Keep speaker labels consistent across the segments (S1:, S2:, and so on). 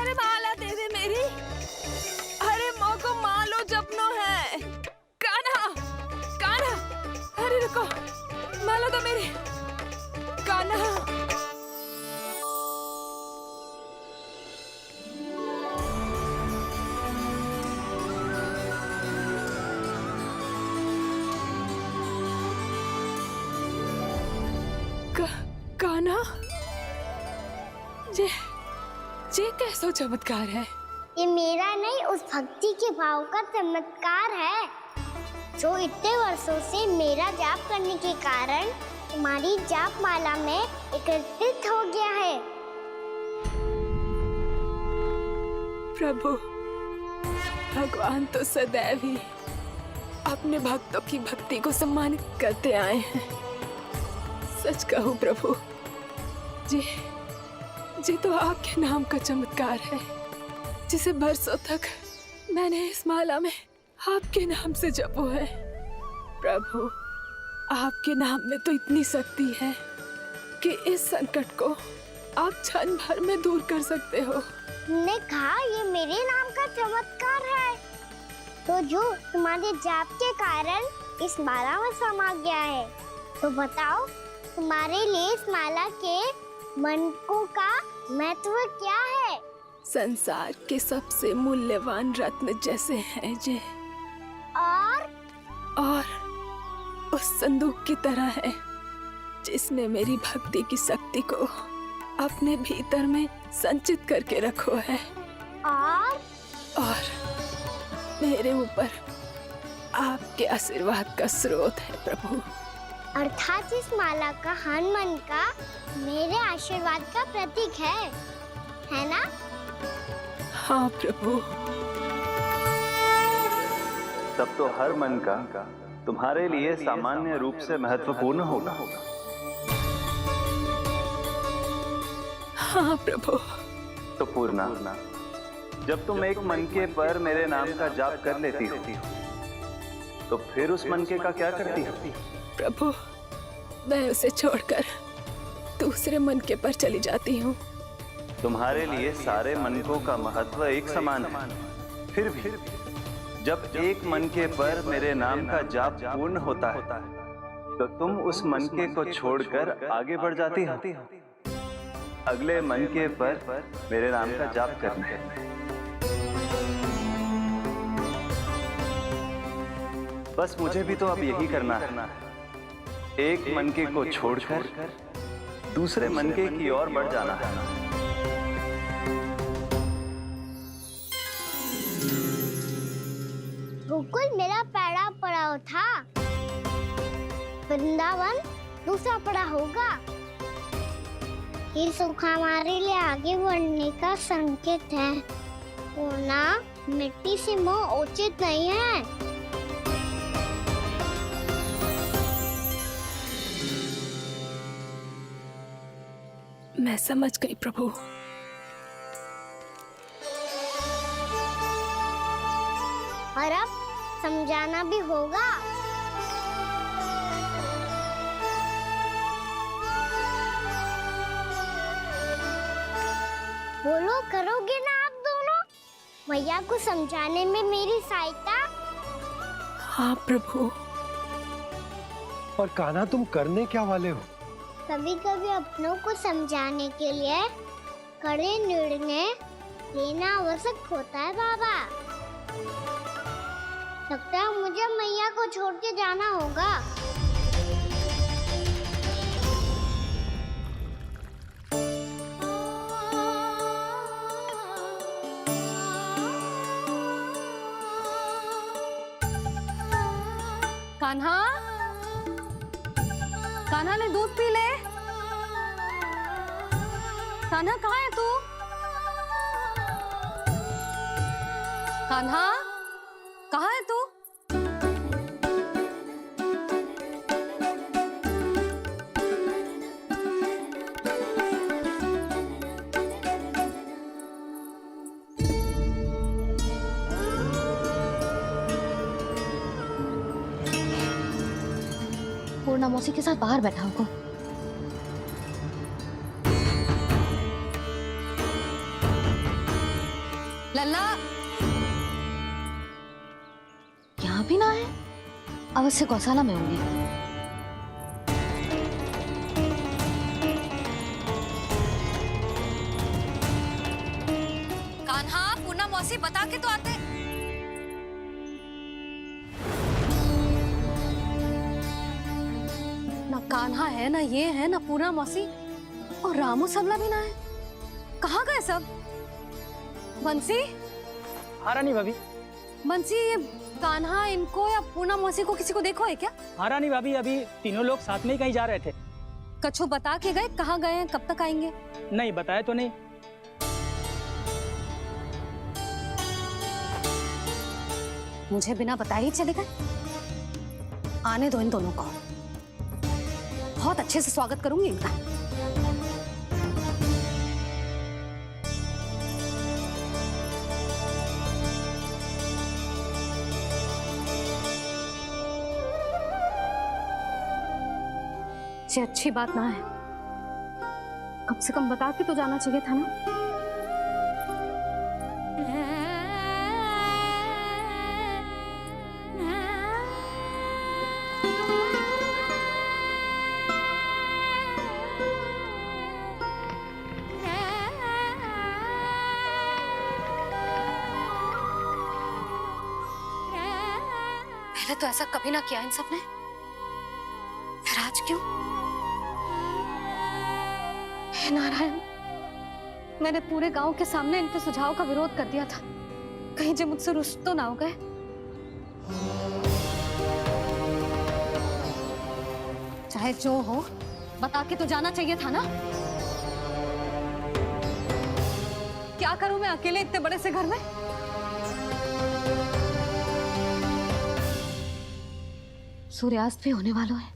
S1: अरे माला दे दे मेरी। अरे माँ को मालो जपनो है। कान्हा, कान्हा, अरे रुको, माला दो मेरी। कान्हा। कान्हा, ये कैसा चमत्कार है?
S2: ये मेरा नहीं, उस भक्ति के भाव का चमत्कार है जो इतने वर्षों से मेरा जाप करने के कारण तुम्हारी जाप माला में एकत्रित हो गया है।
S1: प्रभु, भगवान तो सदैव ही अपने भक्तों की भक्ति को सम्मानित करते आए हैं। सच कहूं प्रभु, जी तो आपके नाम का चमत्कार है, जिसे बरसों तक मैंने इस माला में आपके नाम से जपो है। प्रभु, आपके नाम में तो इतनी शक्ति है कि इस संकट को आप क्षण भर में दूर कर सकते हो।
S2: तुमने कहा ये मेरे नाम का चमत्कार है, तो जो तुम्हारे जाप के कारण इस माला में समा गया है, तो बताओ तुम्हारे लिए इस माला के मनकों का महत्व क्या है?
S1: संसार के सबसे मूल्यवान रत्न जैसे हैं जे, और उस संदूक की तरह है जिसने मेरी भक्ति की शक्ति को अपने भीतर में संचित करके रखो है। और मेरे ऊपर आपके आशीर्वाद का स्रोत है प्रभु।
S2: अर्थात इस माला का हनुमान का मेरे आशीर्वाद का प्रतीक है ना?
S1: हाँ प्रभु।
S3: तब तो हर मन का तुम्हारे लिए सामान्य रूप से महत्वपूर्ण होगा।
S1: हाँ प्रभु।
S3: तो पूर्णा, जब तुम एक मनके पर मेरे नाम का जाप कर लेती हो, तो फिर उस मनके का क्या करती हो?
S1: प्रभु, मैं उसे छोड़कर दूसरे मनके पर चली जाती हूँ।
S3: तुम्हारे लिए सारे मनकों का महत्व एक समान है। फिर भी जब एक मनके पर मेरे नाम का जाप पूर्ण होता है, तो तुम उस मनके को छोड़कर आगे बढ़ जाती हो अगले मनके पर मेरे नाम का जाप करने। बस मुझे भी तो अब यही करना है, एक मनके को छोड़कर दूसरे मनके की ओर बढ़ जाना है।
S2: गोकुल मेरा पहला पड़ाव था, वृंदावन दूसरा पड़ा होगा। ये सुख हमारे लिए आगे बढ़ने का संकेत है। पूर्णा, मिट्टी से मोह उचित नहीं है।
S1: मैं समझ गई प्रभु।
S2: और अब समझाना भी होगा। बोलो, करोगे ना आप दोनों? भैया को समझाने में मेरी सहायता?
S1: हाँ प्रभु।
S4: और कान्हा, तुम करने क्या वाले हो?
S2: कभी कभी अपनों को समझाने के लिए कड़े निर्णय लेना आवश्यक होता है बाबा। लगता है मुझे मैया को छोड़ के जाना होगा।
S5: कान्हा, कान्हा ने दूध पी ले। कान्हा, कहाँ है तू? कान्हा, कहाँ है तू? पूर्णा मौसी के साथ बाहर बैठा होगा। लल्ला यहाँ भी ना है, अवश्य गौशाला में होंगे। कान्हा, पूना मौसी बता के तो आते। ना कान्हा है, ना ये है, ना पूना मौसी, और रामू सबला भी ना है। कहाँ गए सब? बंसी?
S6: हाँ रानी भाभी।
S5: बंसी, ये कान्हा इनको या पूना मौसी को किसी को देखो है क्या?
S6: हाँ रानी भाभी, अभी तीनों लोग साथ में ही कहीं जा रहे थे।
S5: कछु बता के गए कहाँ गए हैं, कब तक आएंगे?
S6: नहीं बताया तो नहीं।
S5: मुझे बिना बताए ही चले गए? आने दो इन दोनों को, बहुत अच्छे से स्वागत करूंगी इनका। ये अच्छी बात ना है, कम से कम बता के तो जाना चाहिए था ना। पहले तो ऐसा कभी ना किया इन सब ने, फिर आज क्यों? हे नारायण, मैंने पूरे गांव के सामने इनके सुझाव का विरोध कर दिया था, कहीं जे मुझसे रुष्ट तो ना हो गए। चाहे जो हो, बता के तो जाना चाहिए था ना। क्या करूं मैं अकेले इतने बड़े से घर में? सूर्यास्त भी होने वाला है,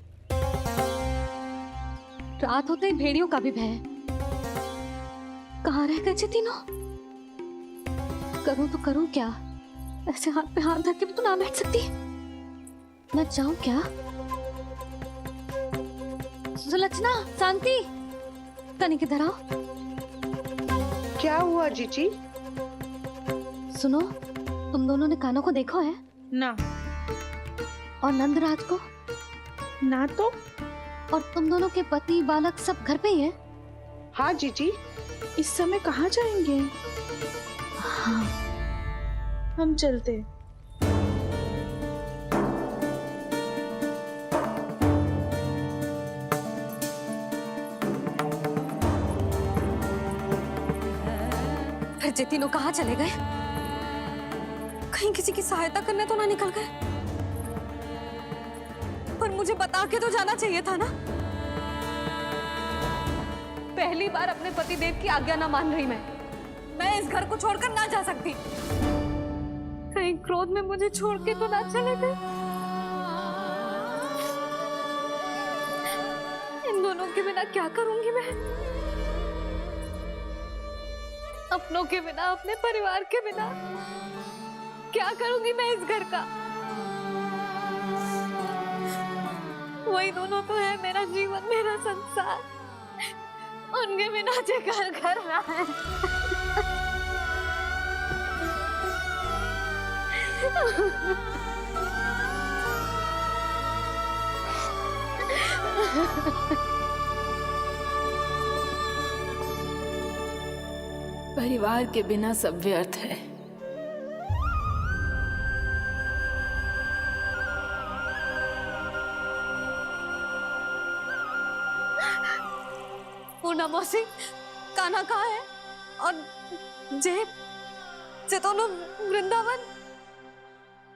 S5: रात होते ही भेड़ियों का भी भय है। कहाँ रह गए थे तीनों? करूं तो करूं क्या? ऐसे हाथ पे हाथ धर के भी तो ना बैठ सकती। मैं जाऊं क्या? सुलक्षणा, शांति, तनिक इधर आओ।
S7: क्या हुआ जीजी?
S5: सुनो, तुम दोनों ने कान्हा को देखा है?
S7: ना।
S5: और नंदराज को?
S7: ना तो।
S5: और तुम दोनों के पति बालक सब घर पे ही है?
S7: हाँ जीजी, इस समय कहाँ जाएंगे?
S5: हाँ।
S7: हम चलते।
S5: फिर जे तीनों कहाँ चले गए? कहीं किसी की सहायता करने तो ना निकल गए? पर मुझे बता के तो जाना चाहिए था ना। पहली बार अपने पति देव की आज्ञा ना मान रही मैं इस घर को छोड़कर ना जा सकती। कहीं क्रोध में मुझे छोड़ के तो ना चले गए। इन दोनों के बिना क्या करूंगी मैं? अपनों के बिना, अपने परिवार के बिना क्या करूंगी मैं इस घर का? वही दोनों तो है मेरा जीवन, मेरा संसार। उनके बिना जे घर घर रहा है।
S1: परिवार के बिना सब व्यर्थ है।
S5: पूना मौसी, कान्हा कहाँ है? और जे दोनों वृंदावन?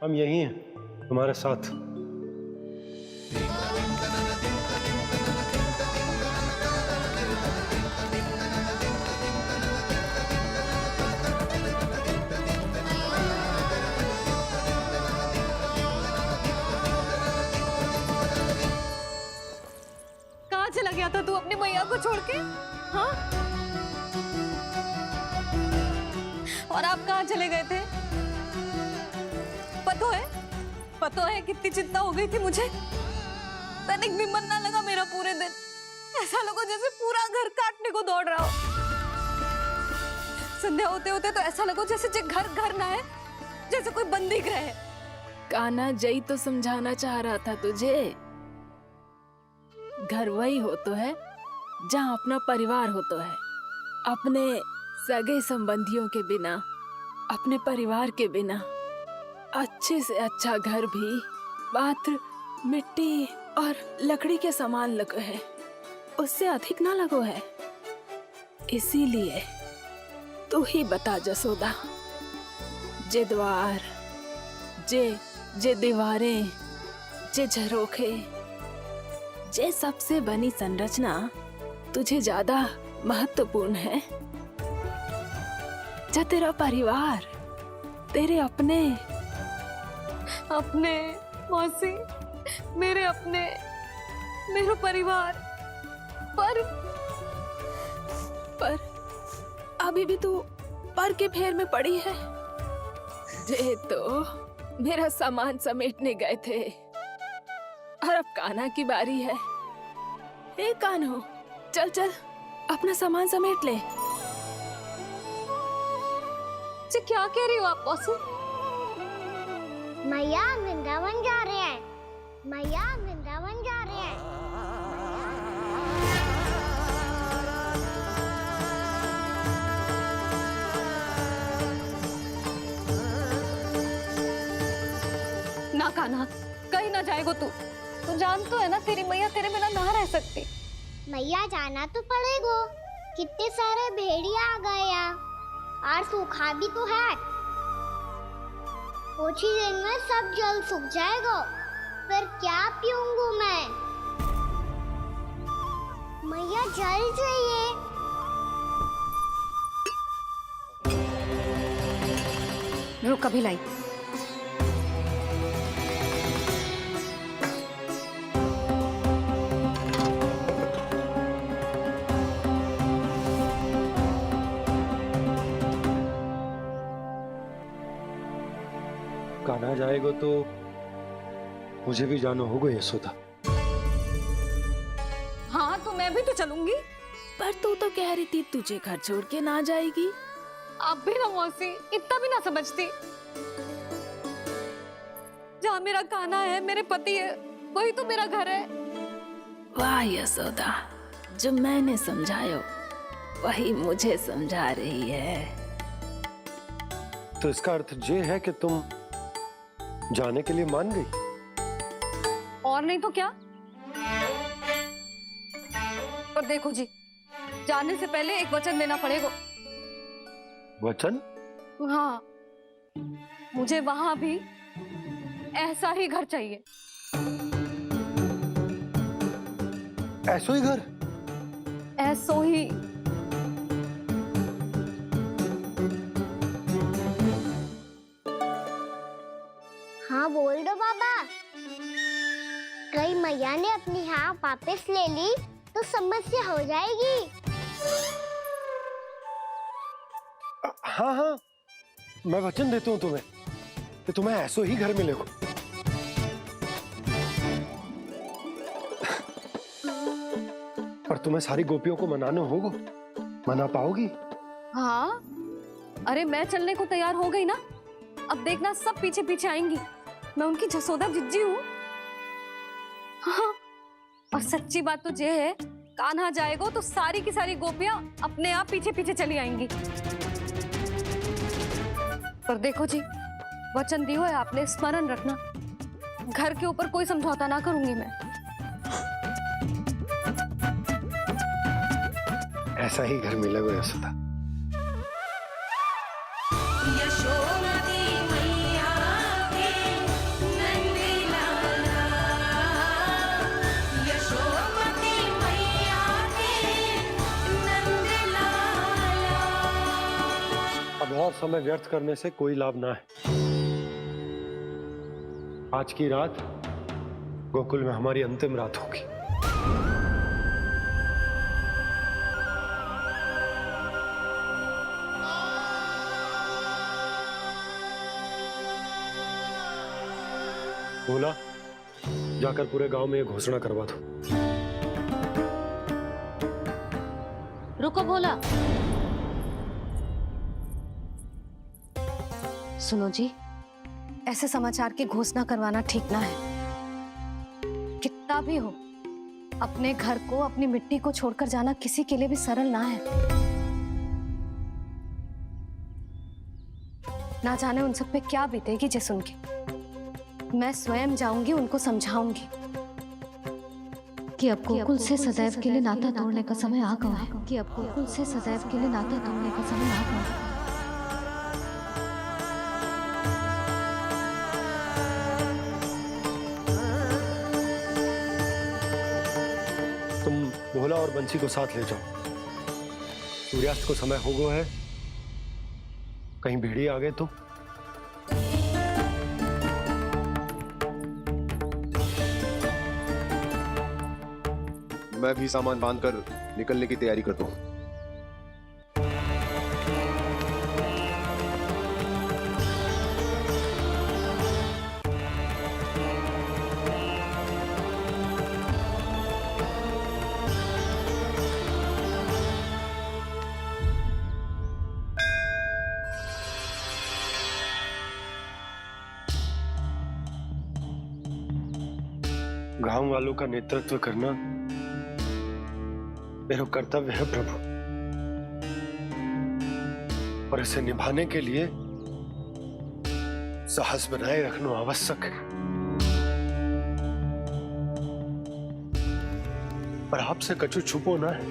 S4: हम यही हैं, तुम्हारे साथ।
S5: कहाँ चला गया था तू अपनी मैया को छोड़ के? हाँ? और आप कहाँ चले गए थे? पता है कितनी चिंता हो गई थी मुझे। तनिक भी मन ना लगा मेरा पूरे दिन। ऐसा लगा जैसे पूरा घर काटने को दौड़ रहा हो। संध्या होते होते तो ऐसा लगो जैसे जे घर घर ना है, जैसे कोई बंदी गृह है।
S1: कान्हा जई तो समझाना चाह रहा था तुझे। घर वही हो तो है जहाँ अपना परिवार हो तो है। अपने सगे संबंधियों के बिना, अपने परिवार के बिना अच्छे से अच्छा घर भी मात्र मिट्टी और लकड़ी के समान लगो है, उससे अधिक ना लगो है। इसीलिए तू ही बता जसोदा, जे द्वार, जे दीवारें, जे झरोखे, जे सबसे बनी संरचना तुझे ज्यादा महत्वपूर्ण है? जो तेरा परिवार, तेरे अपने
S5: मौसी, मेरा परिवार, पर
S1: अभी भी तू पर के फेर में पड़ी है। जे तो मेरा सामान समेटने गए थे और अब कान्हा की बारी है। हे कान्हो, चल चल अपना सामान समेट ले।
S5: जी क्या कह रही हो आप मौसी?
S2: मैया वृंदावन जा रहे हैं, मैया वृंदावन जा रहे हैं।
S5: ना कान्हा, कहीं ना जाएगो तू जान तो है ना तेरी मैया तेरे बिना ना रह सकती।
S2: मैया जाना तो पड़ेगा, कितने सारे भेड़िया आ गए यहाँ, और सूखा भी तो है। कुछ ही दिन में सब जल सूख जाएगा, फिर क्या पीऊंगी मैं? मैया जल चाहिए।
S5: रुक अभी लाई।
S4: कान्हा जाएगा तो मुझे भी जाना होगा यशोदा।
S5: हाँ तो मैं भी तो चलूंगी।
S1: पर तू तो कह रही थी तुझे घर छोड़ के ना जाएगी।
S5: आप भी ना मौसी, इतना भी ना समझती। जहाँ मेरा कान्हा है, मेरे पति है, वही तो मेरा घर है।
S1: वाह यशोदा, जो मैंने समझायो वही मुझे समझा रही है।
S4: तो इसका अर्थ ये है कि तुम जाने के लिए मान गई?
S5: और नहीं तो क्या। पर देखो जी, जाने से पहले एक वचन देना पड़ेगा।
S4: वचन?
S5: हाँ, मुझे वहां भी ऐसा ही घर चाहिए।
S4: ऐसो ही घर?
S5: ऐसो ही।
S2: हाँ बोल दो बाबा। कहीं मैया ने अपनी हाँ वापस ले ली तो समस्या हो जाएगी।
S4: हाँ हाँ, मैं वचन देता हूँ तुम्हें कि तुम्हें ऐसो ही घर मिलेगा। पर तुम्हें सारी गोपियों को मनाना होगा। मना पाओगी?
S5: हाँ, अरे मैं चलने को तैयार हो गई ना। अब देखना सब पीछे पीछे आएंगी। मैं उनकी जसोदा जिज्जी हूँ। हाँ, और सच्ची बात तो ये है, कान्हा जाएगा तो सारी की सारी गोपियां अपने आप पीछे पीछे चली आएंगी। पर देखो जी, वचन दियो है आपने, स्मरण रखना। घर के ऊपर कोई समझौता ना करूंगी मैं।
S4: ऐसा ही घर मिलेगा यशोदा। अब और समय व्यर्थ करने से कोई लाभ ना है। आज की रात गोकुल में हमारी अंतिम रात होगी। बोला, जाकर पूरे गांव में ये घोषणा करवा दो।
S5: रुको भोला, सुनो जी, ऐसे समाचार की घोषणा करवाना ठीक ना है। कितना भी हो, अपने घर को, अपनी मिट्टी को छोड़कर जाना किसी के लिए भी सरल ना है। ना जाने उन सब पे क्या बीतेगी जे सुन के। मैं स्वयं जाऊंगी, उनको समझाऊंगी कि अब गोकुल से सदैव के लिए नाता तोड़ने का समय आ गया है। कि अब गोकुल से सदैव के लिए नाता तोड़ने का समय आ गया है।
S4: तुम भोला और बंसी को साथ ले जाओ। सूर्यास्त को समय हो गया है, कहीं भेड़िए आ गए तो।
S8: मैं भी सामान बांधकर निकलने की तैयारी करता हूँ।
S4: गांव वालों का नेतृत्व करना मेरा कर्तव्य है प्रभु, और इसे निभाने के लिए साहस बनाए रखना आवश्यक है। पर आपसे कछु छुपो ना है।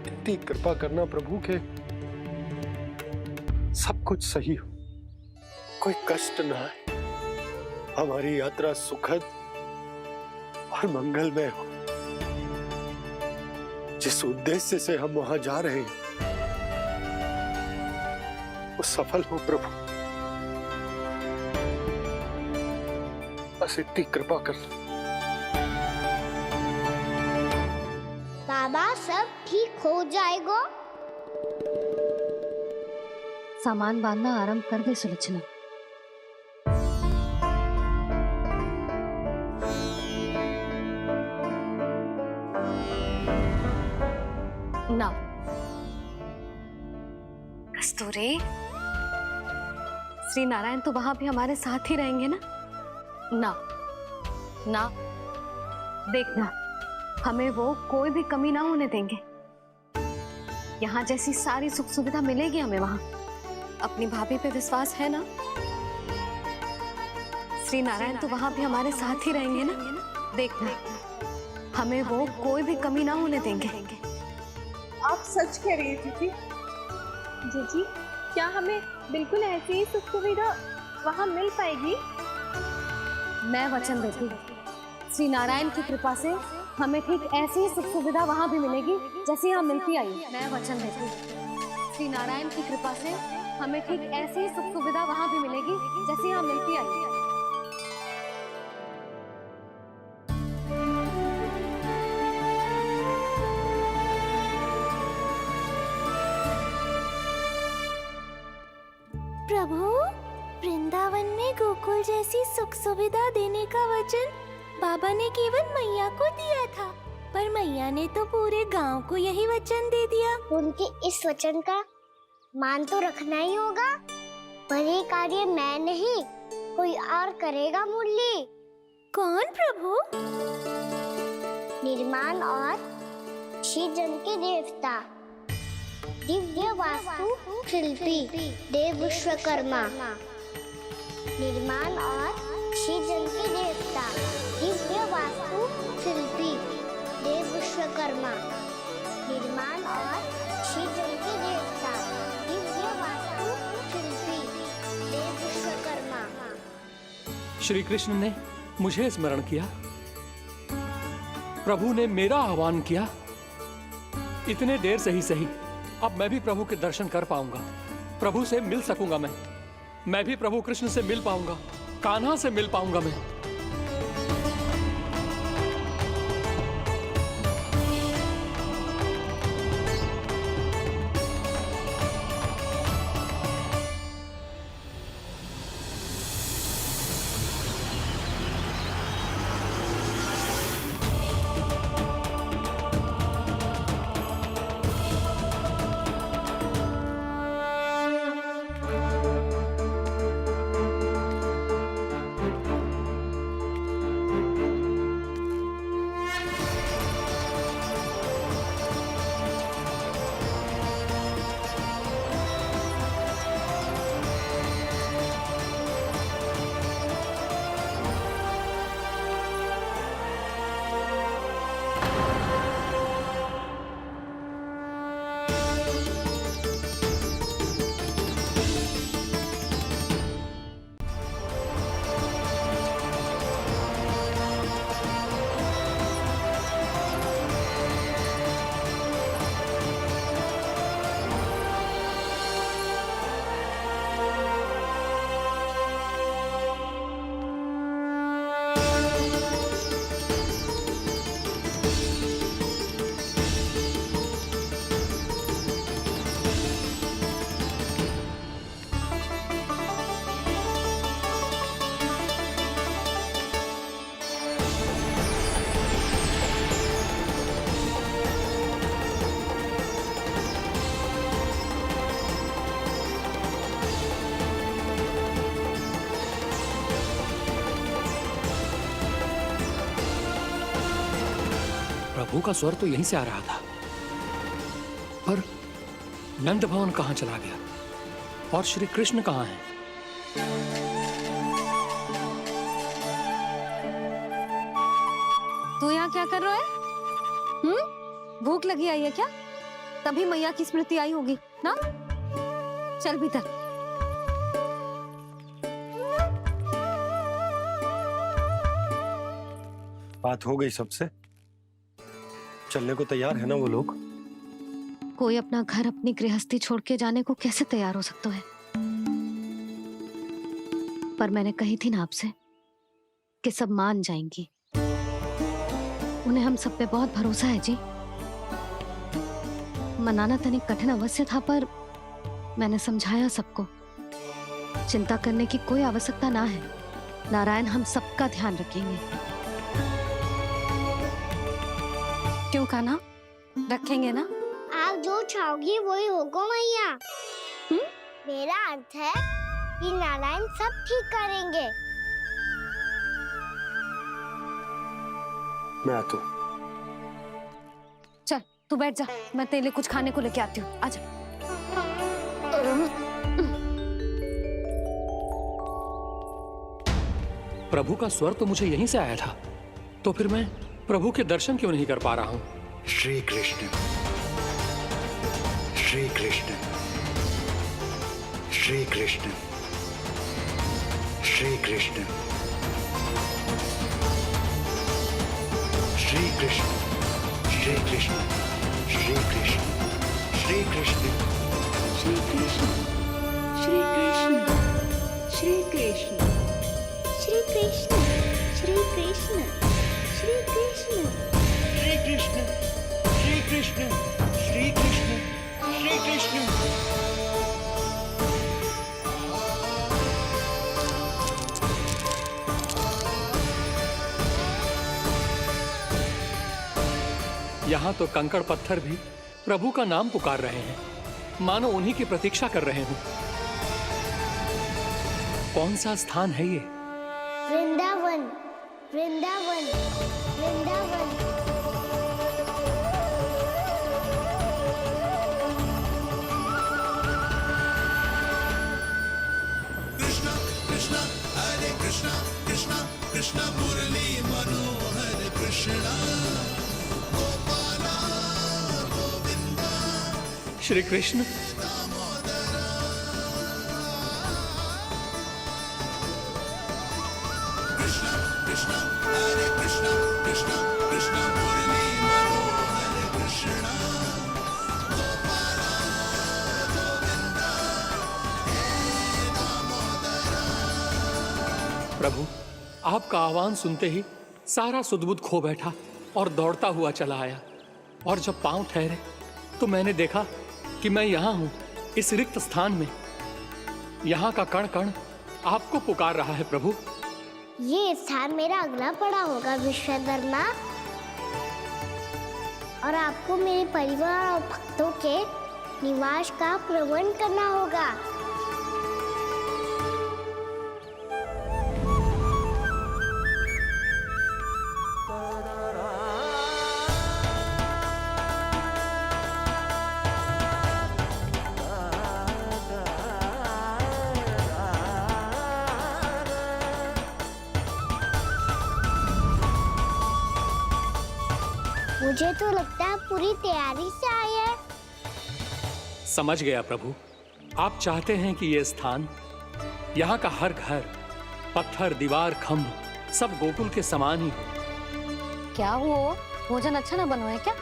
S4: इतनी कृपा करना प्रभु के सब कुछ सही हो, कोई कष्ट ना है, हमारी यात्रा सुखद और मंगलमय हो। जिस उद्देश्य से हम वहां जा रहे हैं वो सफल हो प्रभु, बस इतनी कृपा कर।
S2: बाबा सब ठीक हो जाएगा।
S5: सामान बांधना आरंभ कर दे सुलोचना। ना कस्तूरी, श्री नारायण तो वहां भी हमारे साथ ही रहेंगे ना? ना ना, देखना, हमें वो कोई भी कमी ना होने देंगे। यहाँ जैसी सारी सुख सुविधा मिलेगी हमें वहां। अपनी भाभी पे विश्वास है ना? श्री नारायण तो वहां भी हमारे साथ ही रहेंगे ना? देखना, हमें वो कोई भी कमी ना होने देंगे।
S7: आप सच कह रही है जीजी। जीजी, क्या हमें बिल्कुल ऐसी ही सुख सुविधा वहाँ मिल पाएगी?
S5: मैं वचन देती हूँ, श्री नारायण की कृपा से हमें ठीक ऐसी ही सुख सुविधा वहाँ भी मिलेगी जैसी यहाँ मिलती आई। मैं वचन देती हूँ, श्री नारायण की कृपा से हमें ठीक ऐसी ही सुख सुविधा वहाँ भी मिलेगी जैसी यहाँ मिलती आई।
S2: प्रभु, वृंदावन में गोकुल जैसी सुख सुविधा देने का वचन बाबा ने केवल मैया को दिया था, पर मैया ने तो पूरे गांव को यही वचन दे दिया। उनके इस वचन का मान तो रखना ही होगा, पर ये कार्य मैं नहीं, कोई और करेगा। मुरली कौन प्रभु? निर्माण और सृजन के देवता, दिव्य वास्तु शिल्पी देव विश्वकर्मा। निर्माण और सृजन के देवता, दिव्य वास्तु शिल्पी देव विश्वकर्मा। निर्माण और सृजन के देवता, दिव्य वास्तु शिल्पी देव विश्वकर्मा।
S9: श्री कृष्ण ने मुझे स्मरण किया, प्रभु ने मेरा आह्वान किया। इतने देर से ही सही, अब मैं भी प्रभु के दर्शन कर पाऊंगा, प्रभु से मिल सकूंगा। मैं भी प्रभु कृष्ण से मिल पाऊंगा, कान्हा से मिल पाऊंगा मैं। प्रभु का स्वर तो यहीं से आ रहा था, पर नंद भवन कहां चला गया और श्री कृष्ण कहां है?
S5: तू यहाँ क्या कर रहा है? भूख लगी आई है क्या? तभी मैया की स्मृति आई होगी ना? चल भीतर।
S4: बात हो गई सबसे? चलने को तैयार है ना वो लोग?
S5: कोई अपना घर अपनी गृहस्थी छोड़ के जाने को कैसे तैयार हो सकता है? पर मैंने कही थी ना आपसे कि सब मान जाएंगी। उन्हें हम सब पे बहुत भरोसा है जी। मनाना तनिक कठिन अवश्य था, पर मैंने समझाया सबको। चिंता करने की कोई आवश्यकता ना है। नारायण हम सबका ध्यान रखेंगे। क्यों कान्हा? रखेंगे ना?
S2: आप जो चाहोगी वही होगा मैया। मेरा अर्थ है कि नारायण सब ठीक करेंगे।
S4: मैं आता हूँ।
S5: चल तू बैठ जा, मैं तेरे लिए कुछ खाने को लेके आती हूँ। आजा।
S9: प्रभु का स्वर तो मुझे यहीं से आया था, तो फिर मैं प्रभु के दर्शन क्यों नहीं कर पा रहा हूँ?
S10: श्री कृष्ण, श्री कृष्ण, श्री कृष्ण, श्री कृष्ण, श्री कृष्ण, श्री कृष्ण, श्री कृष्ण, श्री कृष्ण,
S1: श्री कृष्ण, श्री कृष्ण, श्री कृष्ण,
S2: श्री कृष्ण, श्री कृष्ण, श्री कृष्ण,
S10: श्री कृष्ण, श्री कृष्ण, श्री कृष्ण, श्री कृष्ण।
S9: यहाँ तो कंकड़ पत्थर भी प्रभु का नाम पुकार रहे हैं, मानो उन्हीं की प्रतीक्षा कर रहे हों। कौन सा स्थान है ये?
S2: वृंदावन, वृंदावन, वृंदावन।
S9: श्री कृष्ण, प्रभु आपका आह्वान सुनते ही सारा सुध-बुध खो बैठा और दौड़ता हुआ चला आया। और जब पांव ठहरे तो मैंने देखा कि मैं यहाँ हूँ, इस रिक्त स्थान में। यहाँ का कण कण आपको पुकार रहा है प्रभु।
S2: ये स्थान मेरा अगला पड़ा होगा विश्वकर्मा, और आपको मेरे परिवार और भक्तों के निवास का प्रबंध करना होगा। मुझे तो लगता है पूरी तैयारी से आए हैं।
S9: समझ गया प्रभु, आप चाहते हैं कि ये स्थान, यहाँ का हर घर, पत्थर, दीवार, खम्भ सब गोकुल के समान ही हो।
S5: क्या हुआ? भोजन अच्छा ना बना है क्या?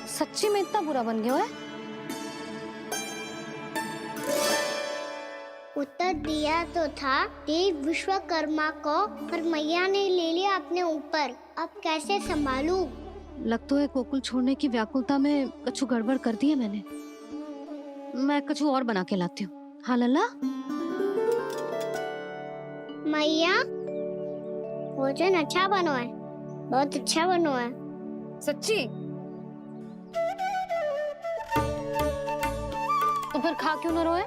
S5: सच्ची में इतना बुरा बन गया है?
S2: उत्तर दिया तो था देव विश्वकर्मा को, पर मैया ने ले लिया अपने ऊपर। अब कैसे संभालूं?
S5: लगता है गोकुल छोड़ने की व्याकुलता में कछु गड़बड़ कर दी है मैंने। मैं कछु और बना के लाती हूँ। हाँ लल्ला?
S2: मैया, भोजन अच्छा बना है, बहुत अच्छा बना है।
S5: सच्ची? तो फिर खा क्यों न रोए?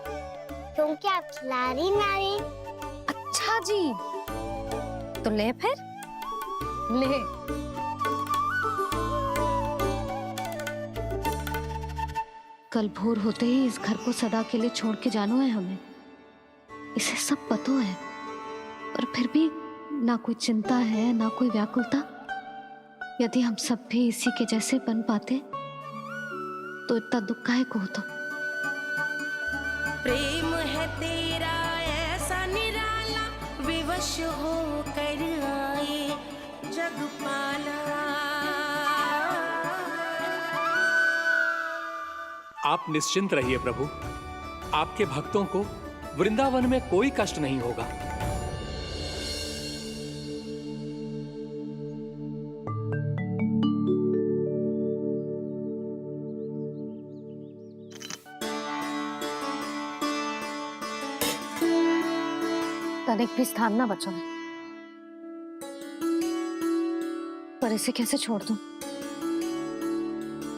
S2: क्योंकि आप खिला रही ना रही।
S5: अच्छा अच्छा जी, तो ले फिर ले। कल भोर होते ही इस घर को सदा के लिए छोड़ के जाना है हमें, इसे सब पता है, पर फिर भी ना कोई चिंता है ना कोई व्याकुलता। यदि हम सब भी इसी के जैसे बन पाते तो इतना दुख काहे को होता।
S11: प्रेम है तेरा ऐसा निराला, विवश हो कर आए जगपाला।
S9: आप निश्चिंत रहिए प्रभु, आपके भक्तों को वृंदावन में कोई कष्ट नहीं होगा।
S5: तनिक भी स्थान ना बचो है, पर इसे कैसे छोड़ दूं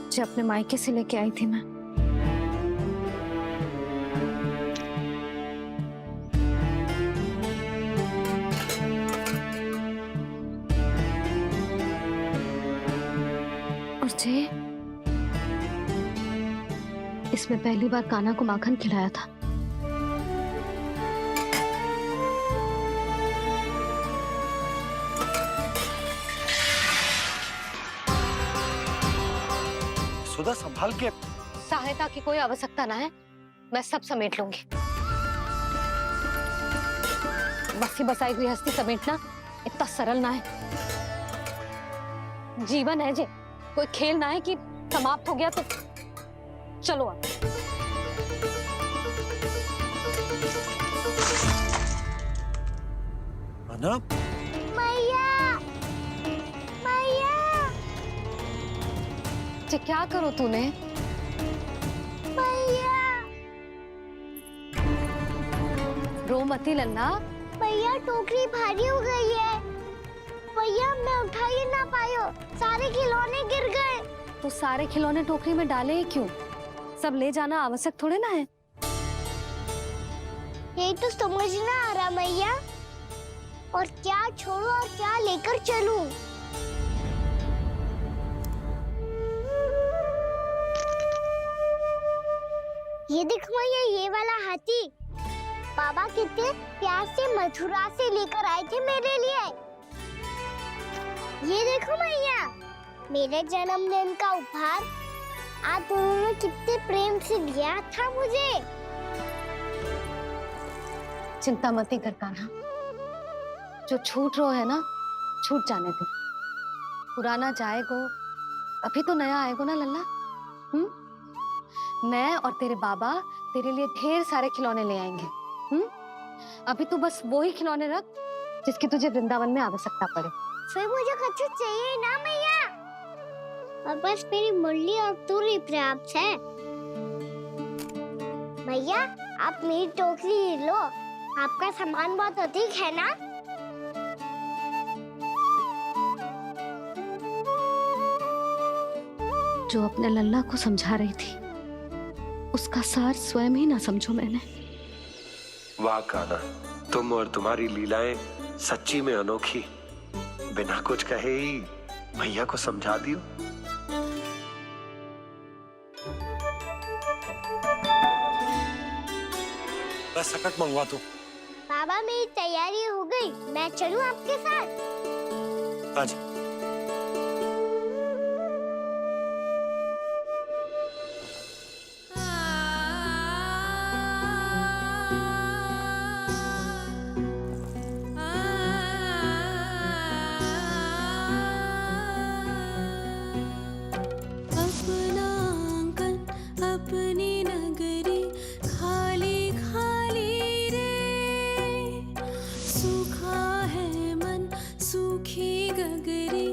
S5: जो अपने मायके से लेके आई थी मैं। और जे इसमें पहली बार कान्हा को माखन खिलाया था।
S4: सुधा संभाल के।
S5: सहायता की कोई आवश्यकता ना है, मैं सब समेट लूंगी। बसी बसाई गृहस्थी समेटना इतना सरल ना है। जीवन है जे, कोई खेल ना है कि समाप्त हो गया तो चलो आप।
S4: अना?
S2: मैया, मैया।
S5: जे क्या करो तूने?
S2: मैया,
S5: रो मती लल्ला।
S2: मैया टोकरी भारी हो गई है। भैया मैं उठा ही ना पायो, सारे खिलौने गिर गए।
S5: तो सारे खिलौने टोकरी में डाले ही क्यों? सब ले जाना आवश्यक थोड़े ना है।
S2: यही तो समझ ना आ रहा मैया, और क्या छोड़ू और क्या लेकर चलूं? ये देखो मैया, ये वाला हाथी बाबा कितने प्यार से मथुरा से लेकर आए थे मेरे लिए। ये देखो मैया, मेरे जन्मदिन का उपहार आप उन्होंने कितने प्रेम से दिया था मुझे।
S5: चिंता मती कर कान्हा, जो छूट रो है ना छूट जाने दे। पुराना जाएगो, अभी तो नया आएगो ना लल्ला। मैं और तेरे बाबा तेरे लिए ढेर सारे खिलौने ले आएंगे। अभी तो बस वो ही खिलौने रख जिसकी तुझे वृंदावन में आवश्यकता पड़े।
S2: फिर मुझे कुछ चाहिए ना मैया, और बस मेरी मुरली और तूरी पर्याप्त है। मैया आप मेरी टोकरी लो, आपका सामान बहुत अधिक है ना।
S5: जो अपने लल्ला को समझा रही थी उसका सार स्वयं ही ना समझो मैंने।
S10: वाह कान्हा, तुम और तुम्हारी लीलाएं सच्ची में अनोखी। बिना कुछ कहे ही भैया को समझा दियो।
S4: मैं सकट मंगवा दूं।
S2: बाबा मेरी तैयारी हो गई, मैं चलूं आपके साथ?
S4: आज
S11: अपनी नगरी खाली खाली रे, सूखा है मन सूखी गगरी।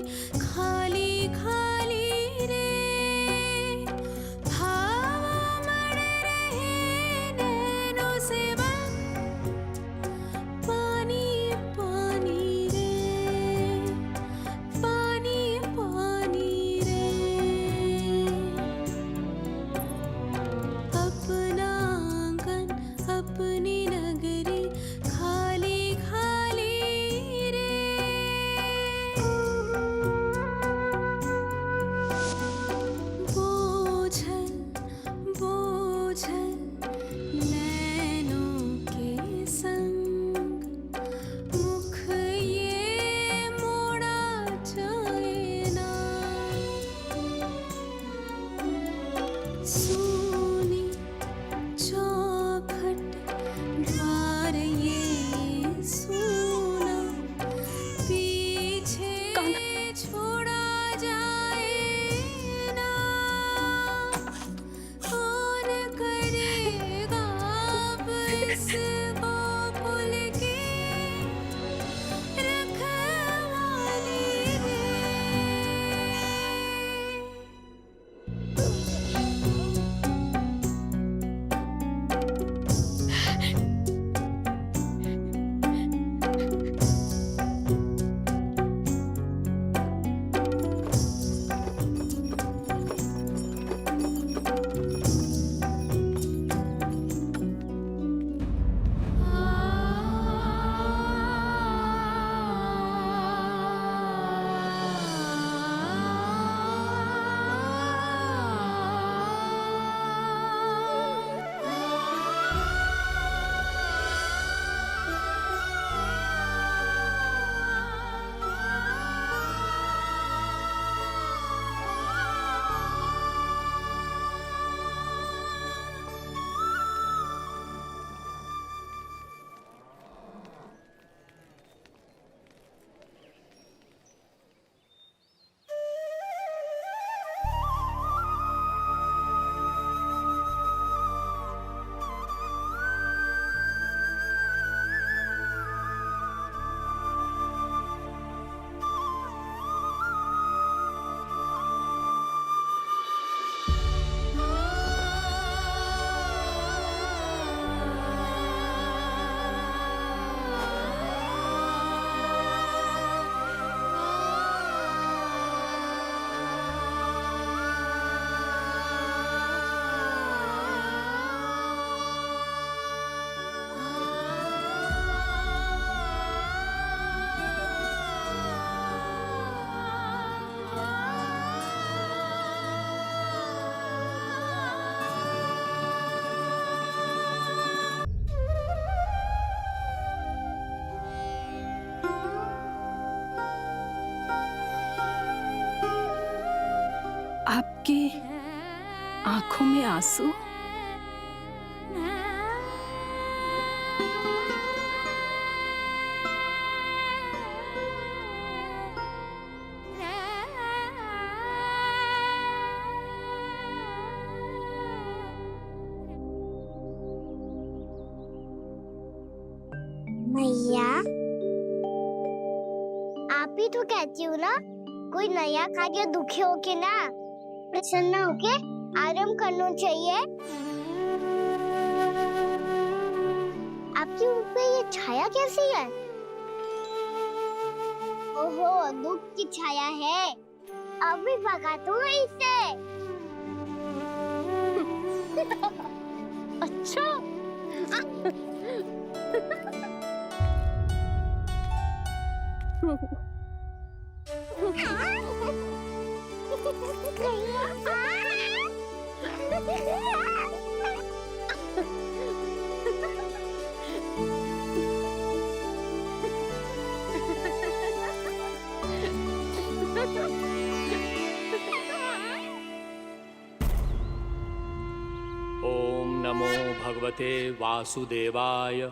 S1: आपकी आंखों में आंसू?
S2: मैया, आप ही तो कहती हो ना, कोई नया कार्य दुखी होके ना प्रसन्न होके आराम करना चाहिए। आपकी मुख पे ये छाया कैसी है? ओहो, दुख की छाया है। अभी भगा दूं इसे। अच्छा।
S9: ओम नमो भगवते वासुदेवाय।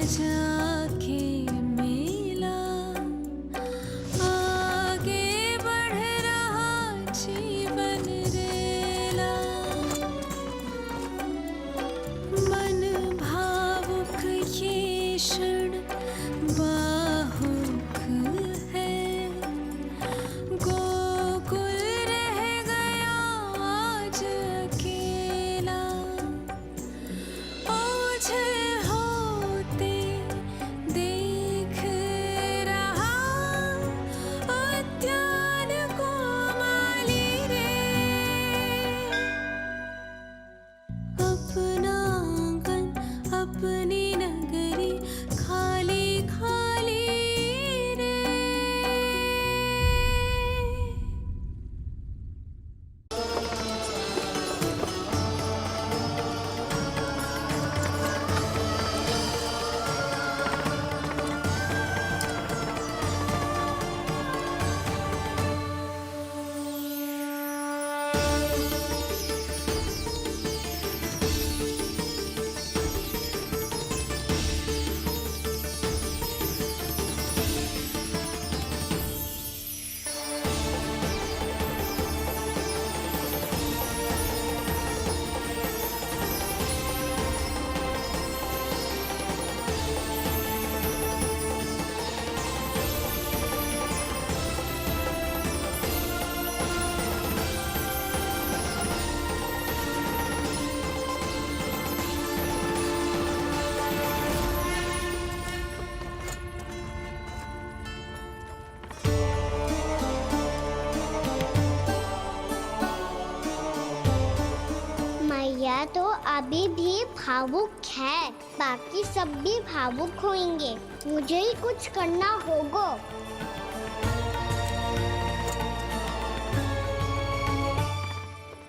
S11: जाके मिला, आगे बढ़ रहा जीवन रेला। मन भावुक ये क्षण बाहुक है, गोकुल रह गया आज अकेला। ओझल होते देख रहा उद्यान को माली रे। अपना आंगन अपनी नगरी खाली खाली रे।
S2: मैया तो अभी भी भावुक है, बाकी सब भी भावुक होंगे। मुझे ही कुछ करना होगा।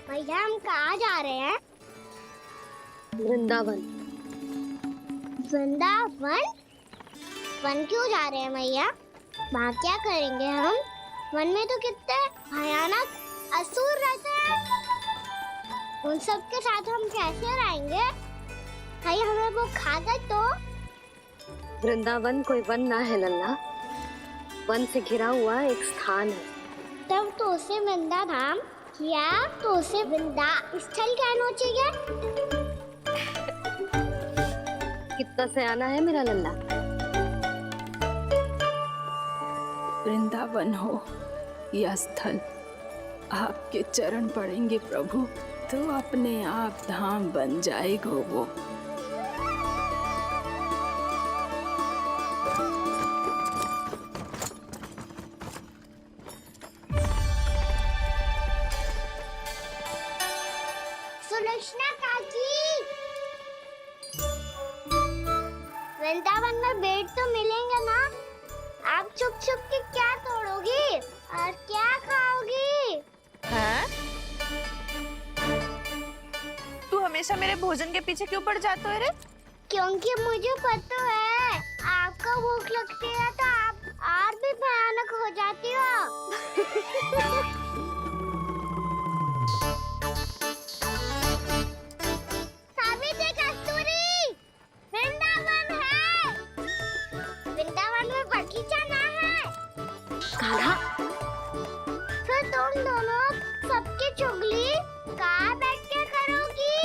S2: मैया हम कहाँ जा रहे हैं?
S5: वृंदावन।
S2: वृंदावन? वन क्यों जा रहे हैं मैया? वहाँ क्या करेंगे हम? वन में तो कितने भयानक असुर रहते हैं। उन सब के साथ हम कैसे रहेंगे? कहीं हमें वो खा गए तो?
S5: वृंदावन कोई वन ना है लल्ला, वन से घिरा हुआ एक स्थान है।
S2: तब तो उसे वृंदा धाम या तो उसे वृंदा स्थल कहना चाहिए।
S5: कितना सयाना है मेरा लल्ला।
S1: वृंदावन हो या स्थल, आपके चरण पड़ेंगे प्रभु तो अपने आप धाम बन जाएगा वो।
S2: सुलक्षणा काकी, वृंदावन में बेट तो मिलेंगे ना? आप छुप छुप के क्या तोड़ोगी और क्या खाओगी?
S7: हाँ? तू हमेशा मेरे भोजन के पीछे क्यों पड़ जाते हो रे?
S2: क्योंकि मुझे पता है आपको भूख लगती है तो आप और भी भयानक हो जाती हो। सावित्री, कस्तूरी, वृंदावन है। वृंदावन में बगीचा ना है।
S5: कान्हा,
S2: फिर तुम दोनों सबकी चुगली कहाँ बैठ के करोगी?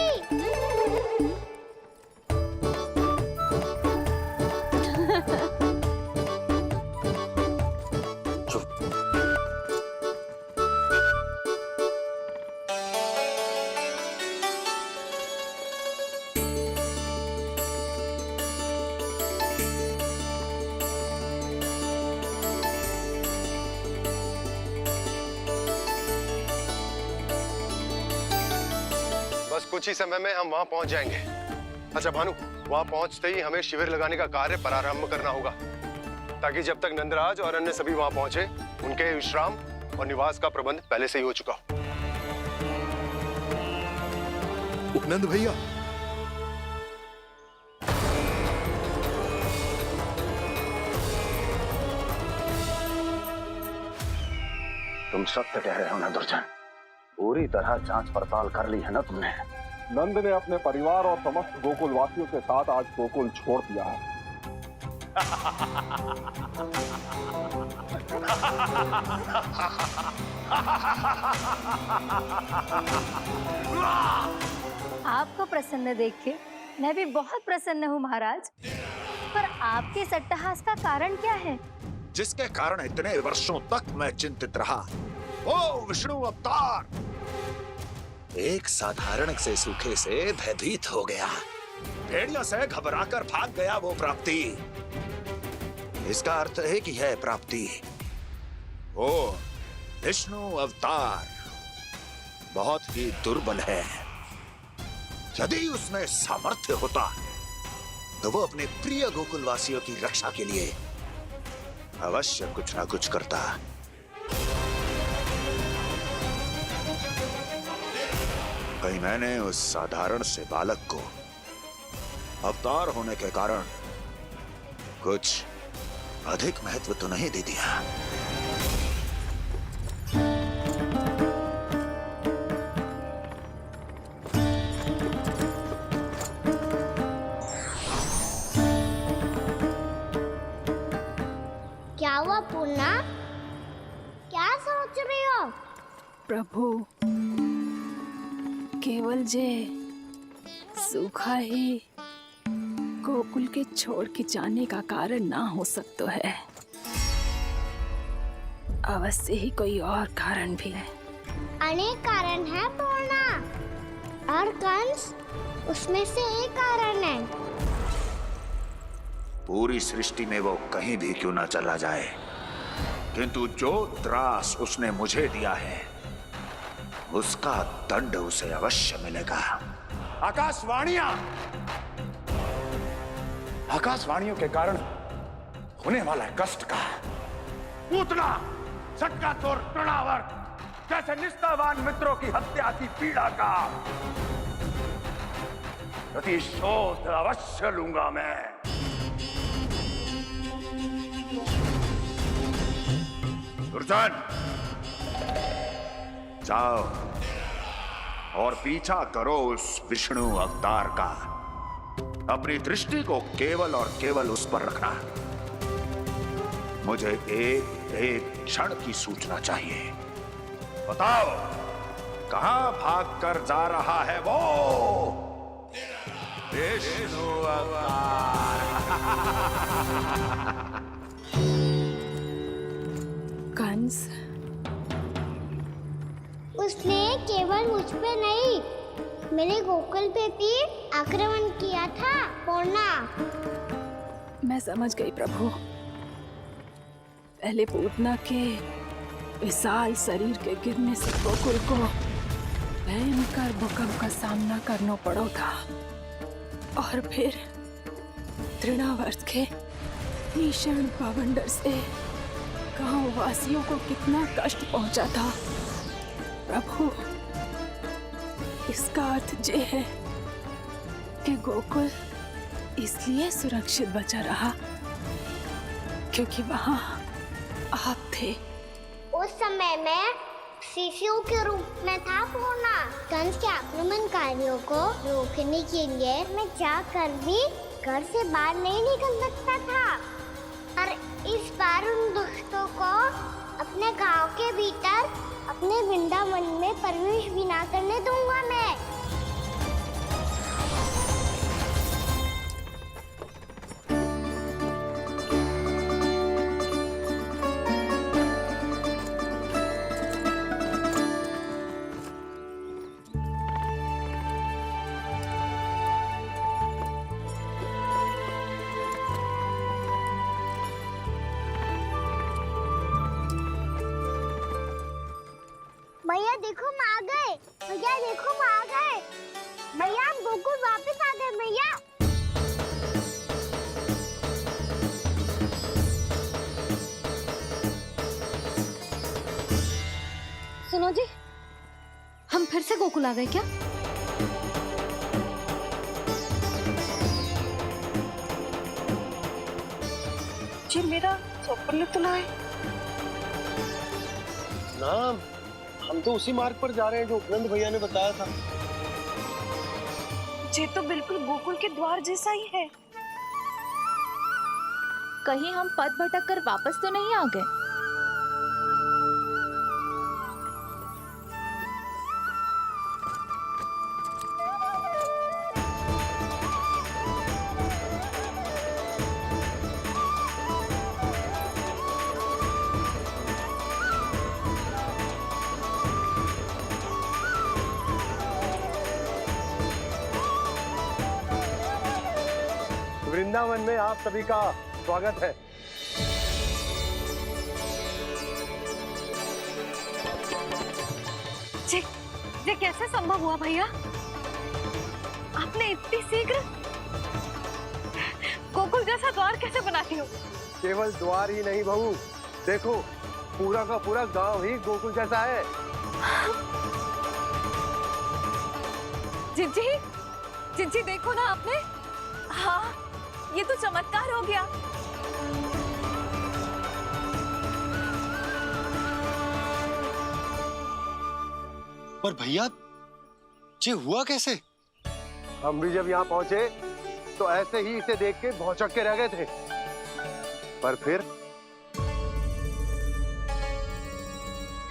S8: बस कुछ ही समय में हम वहां पहुंच जाएंगे। अच्छा भानु, वहां पहुंचते ही हमें शिविर लगाने का कार्य प्रारंभ करना होगा, ताकि जब तक नंदराज और अन्य सभी वहां पहुंचे उनके विश्राम और निवास का प्रबंध पहले से ही हो चुका हो।
S12: उपनंद भैया,
S3: तुम सत्य कह रहे हो ना दुर्जन? पूरी तरह जांच पड़ताल कर ली है ना तुमने?
S13: नंद ने अपने परिवार और समस्त गोकुल वासियों के साथ आज गोकुल छोड़ दिया है। आपको प्रसन्न देख के मैं भी बहुत प्रसन्न हूँ महाराज। पर आपके सट्टाहास का कारण क्या है?
S14: जिसके कारण इतने वर्षों तक मैं चिंतित रहा, ओ विष्णु अवतार। एक साधारण से सूखे से भयभीत हो गया, भेड़ियों से घबराकर भाग गया वो प्राप्ति। इसका अर्थ है कि यह प्राप्ति वो विष्णु अवतार बहुत ही दुर्बल है। यदि उसमें सामर्थ्य होता तो वो अपने प्रिय गोकुलवासियों की रक्षा के लिए अवश्य कुछ ना कुछ करता। कहीं मैंने उस साधारण से बालक को अवतार होने के कारण कुछ अधिक महत्व तो नहीं दे दिया।
S2: क्या हुआ पूर्णा? क्या सोच रही हो?
S1: प्रभु, केवल जे सूखा ही गोकुल के छोड़ के जाने का कारण ना हो सकता है। अवश्य ही कोई और कारण भी है।
S2: अनेक कारण है पूर्णा, और कंस उसमें से एक कारण है।
S14: पूरी सृष्टि में वो कहीं भी क्यों ना चला जाए, किंतु जो त्रास उसने मुझे दिया है उसका दंड उसे अवश्य मिलेगा। आकाशवाणियों के कारण होने वाला कष्ट का पूतना सटकासुर तृणावर जैसे निष्ठावान मित्रों की हत्या की पीड़ा का प्रतिशोध अवश्य लूंगा मैं। दुर्जन, जाओ और पीछा करो उस विष्णु अवतार का। अपनी दृष्टि को केवल और केवल उस पर रखना। मुझे एक एक क्षण की सूचना चाहिए। बताओ, कहां भाग कर जा रहा है वो विष्णु अवतार?
S1: कंस,
S2: उसने केवल मुझ पे नहीं, मेरे गोकुल पे भी आक्रमण किया था पूर्णा।
S1: मैं समझ गई प्रभु। पहले पूतना के विशाल शरीर के गिरने से गोकुल को भयंकर भूकंप का सामना करना पड़ा था, और फिर तृणावर्त के भीषण पावंडर से गांव वासियों को कितना कष्ट पहुंचा था। प्रभु, इसका अर्थ ये है कि गोकुल इसलिए सुरक्षित बचा रहा क्योंकि वहां आप थे।
S2: उस समय मैं शिशु के रूप में था पूर्णा। कंस के आक्रमणकारियों को रोकने के लिए मैं जाकर भी घर से बाहर नहीं निकल सकता था, और इस बार उन दुष्टों को अपने गांव के भीतर अपने वृंदावन में प्रवेश भी ना करने दूंगा मैं। भैया देखो हम आ गए। भैया देखो हम आ गए। भैया हम गोकुल वापस आ गए भैया।
S5: सुनो जी, हम फिर से गोकुल आ गए क्या?
S7: जी मेरा स्वप्न तो ना है।
S4: ना, हम तो उसी मार्ग पर जा रहे हैं जो उपनंद भैया ने बताया था।
S7: ये तो बिल्कुल गोकुल के द्वार जैसा ही है। कहीं हम पथ भटक कर वापस तो नहीं आ गए?
S4: वृंदावन में आप सभी का स्वागत है।
S5: ये कैसे संभव हुआ भैया? आपने इतनी शीघ्र गोकुल जैसा द्वार कैसे बना दिया?
S4: केवल द्वार ही नहीं बहू, देखो पूरा का पूरा गांव ही गोकुल जैसा है।
S5: जिज्जी, जिज्जी देखो ना आपने। हाँ, ये तो चमत्कार हो गया।
S4: पर भैया ये हुआ कैसे? हम भी जब यहाँ पहुंचे तो ऐसे ही इसे देख के भौचक के रह गए थे, पर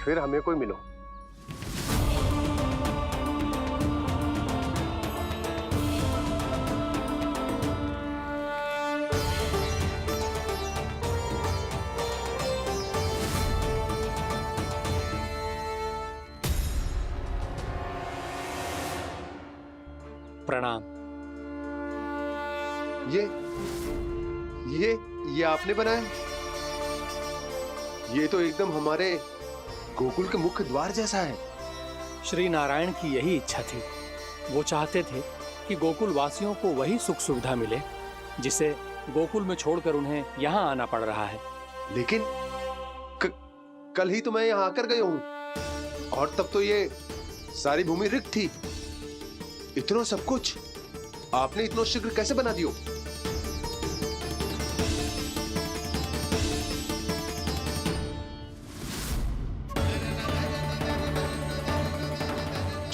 S4: फिर हमें कोई मिलो।
S9: प्रणाम।
S4: ये आपने बनाया? ये तो एकदम हमारे गोकुल के मुख्य द्वार जैसा है।
S9: श्री नारायण की यही इच्छा थी। वो चाहते थे कि गोकुल वासियों को वही सुख सुविधा मिले जिसे गोकुल में छोड़कर उन्हें यहाँ आना पड़ रहा है।
S4: लेकिन कल ही तो मैं यहाँ आकर गया हूँ और तब तो ये सारी भूमि रिक्त थी। इतना सब कुछ आपने इतना शीघ्र कैसे बना दियो?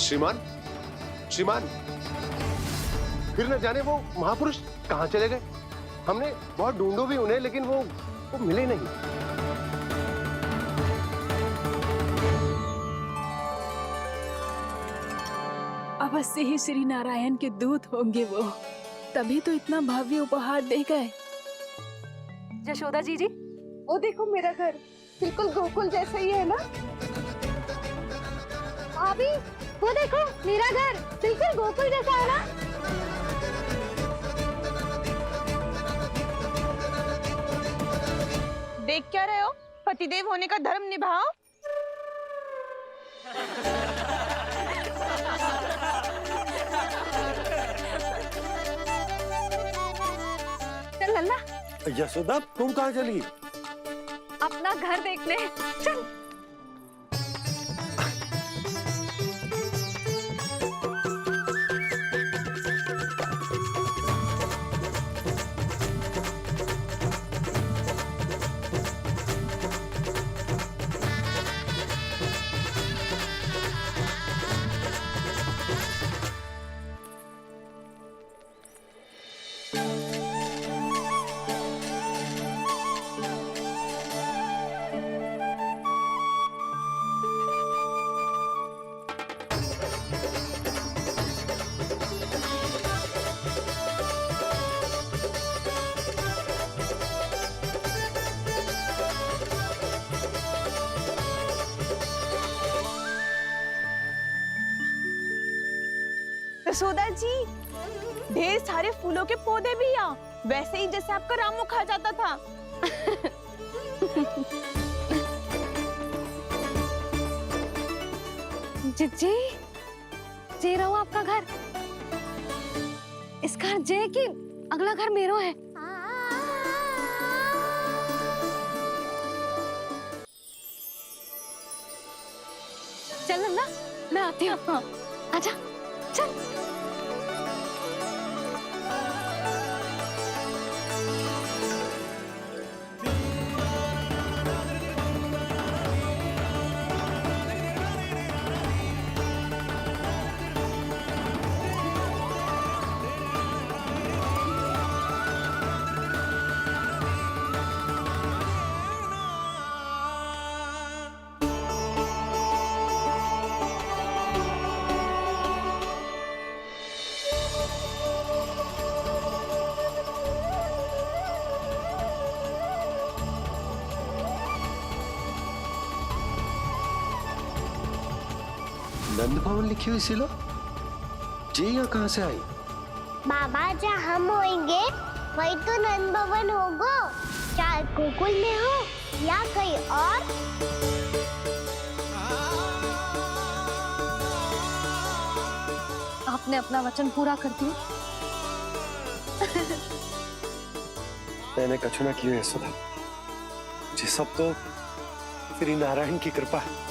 S4: श्रीमान, फिर न जाने वो महापुरुष कहाँ चले गए। हमने बहुत ढूंढो भी उन्हें, लेकिन वो मिले नहीं।
S1: अवश्य ही श्री नारायण के दूत होंगे वो, तभी तो इतना भव्य उपहार दे गए।
S5: यशोदा जी,
S7: वो देखो मेरा घर बिल्कुल गोकुल जैसा ही है ना?
S2: भाभी, वो देखो मेरा घर बिल्कुल गोकुल जैसा है ना?
S7: देख क्या रहे हो? पतिदेव होने का धर्म निभाओ।
S5: चल लल्ला,
S4: यशोदा तुम कहाँ चली?
S5: अपना घर देखने चल।
S7: यशोदा जी, ढेर सारे फूलों के पौधे भी यहाँ, वैसे ही जैसे आपका रामू खा जाता था।
S5: जिज्जी, जे रहो आपका घर। इस घर जे की अगला घर मेरो है। चल लल्ला, मैं आती हूँ। हाँ, आजा, चल।
S4: नंद भवन लिखी हुई शिला ये यहाँ कहाँ से आई?
S2: बाबा जहाँ हम होंगे वही तो नंद भवन होगा, चाहे गोकुल में हो या कहीं और।
S5: आपने अपना वचन पूरा कर दिया।
S10: मैंने कछु ना किया यशोदा, ये सब तो श्री नारायण की कृपा है।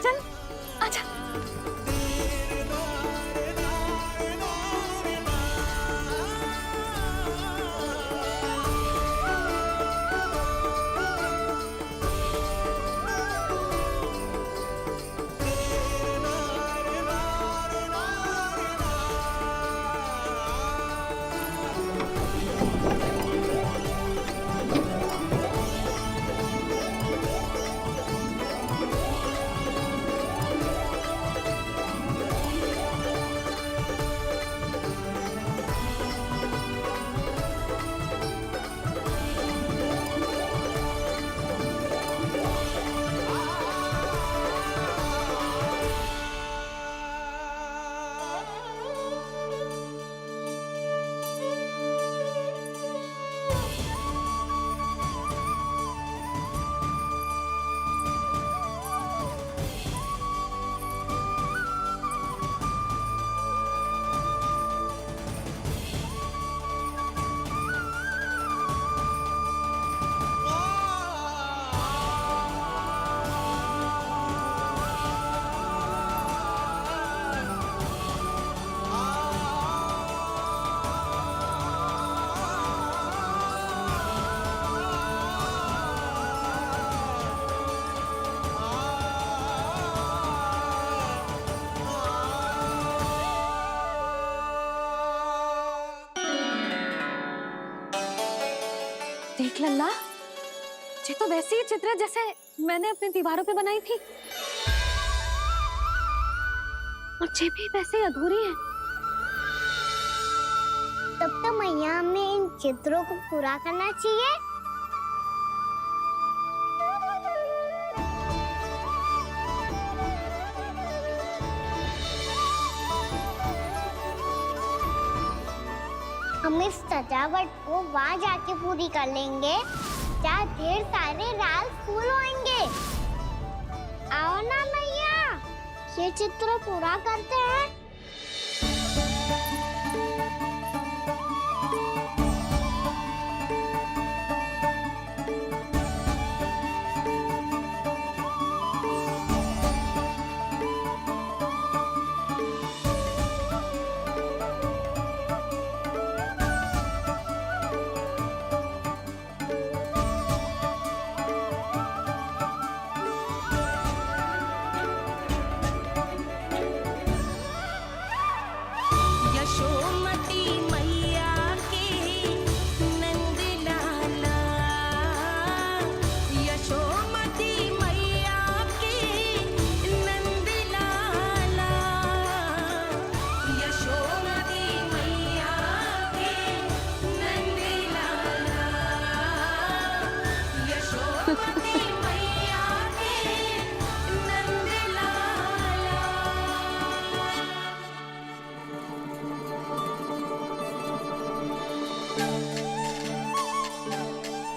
S5: चल आजा। देख लल्ला, ये तो वैसी ही चित्र है जैसे मैंने अपनी दीवारों पे बनाई थी, और ये भी वैसे ही अधूरी है।
S2: तब तो मैया हमें इन चित्रों को पूरा करना चाहिए। हम इस सजावट को वहाँ जाके पूरी कर लेंगे जहाँ ढेर सारे लाल फूल होंगे। आओ ना मैया, ये चित्र पूरा करते हैं।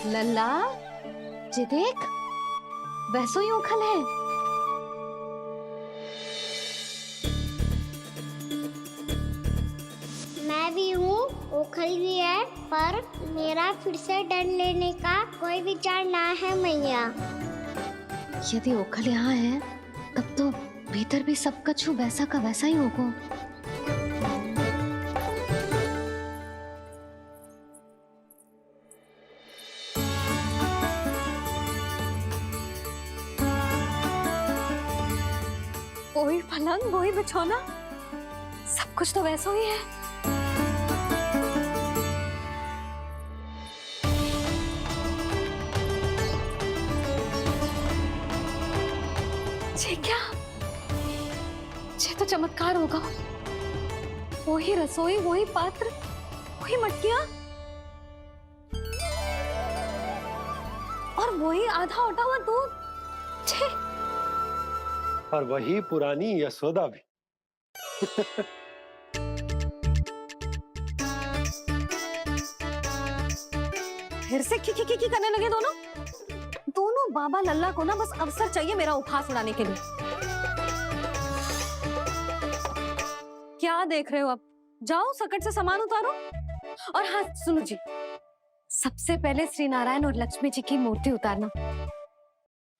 S5: लल्ला, ये देख, वैसो ही उखल है।
S2: मैं भी हूँ, ओखल भी है, पर मेरा फिर से डर लेने का कोई विचार ना है मैया।
S5: यदि ओखल यहाँ है, तब तो भीतर भी सब कछु वैसा का वैसा ही होगा। वही पलंग, वही बिछौना, सब कुछ तो वैसा ही है। ये क्या? ये तो चमत्कार होगा। वही रसोई, वही पात्र, वही मटकियां। वही आधा उटा हुआ दूध। छे,
S15: और वही पुरानी यशोदा भी।
S5: फिर से की करने लगे दोनों। दोनों बाबा लल्ला को ना बस अवसर चाहिए मेरा उपहास उड़ाने के लिए। क्या देख रहे हो? अब जाओ सकट से सामान उतारो। और हाँ सुनो जी, सबसे पहले श्री नारायण और लक्ष्मी जी की मूर्ति उतारना।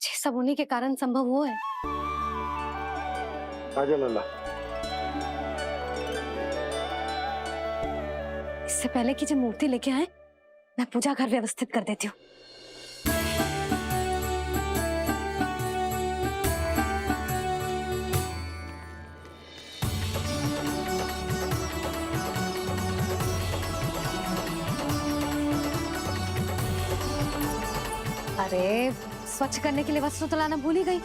S5: ये सब उन्हीं के कारण संभव हुआ है।
S15: आजा लल्ला।
S5: इससे पहले कि जो मूर्ति लेके आए, मैं पूजा घर व्यवस्थित कर देती हूँ। अरे स्वच्छ करने के लिए वस्त्र तो लाना भूल ही गई।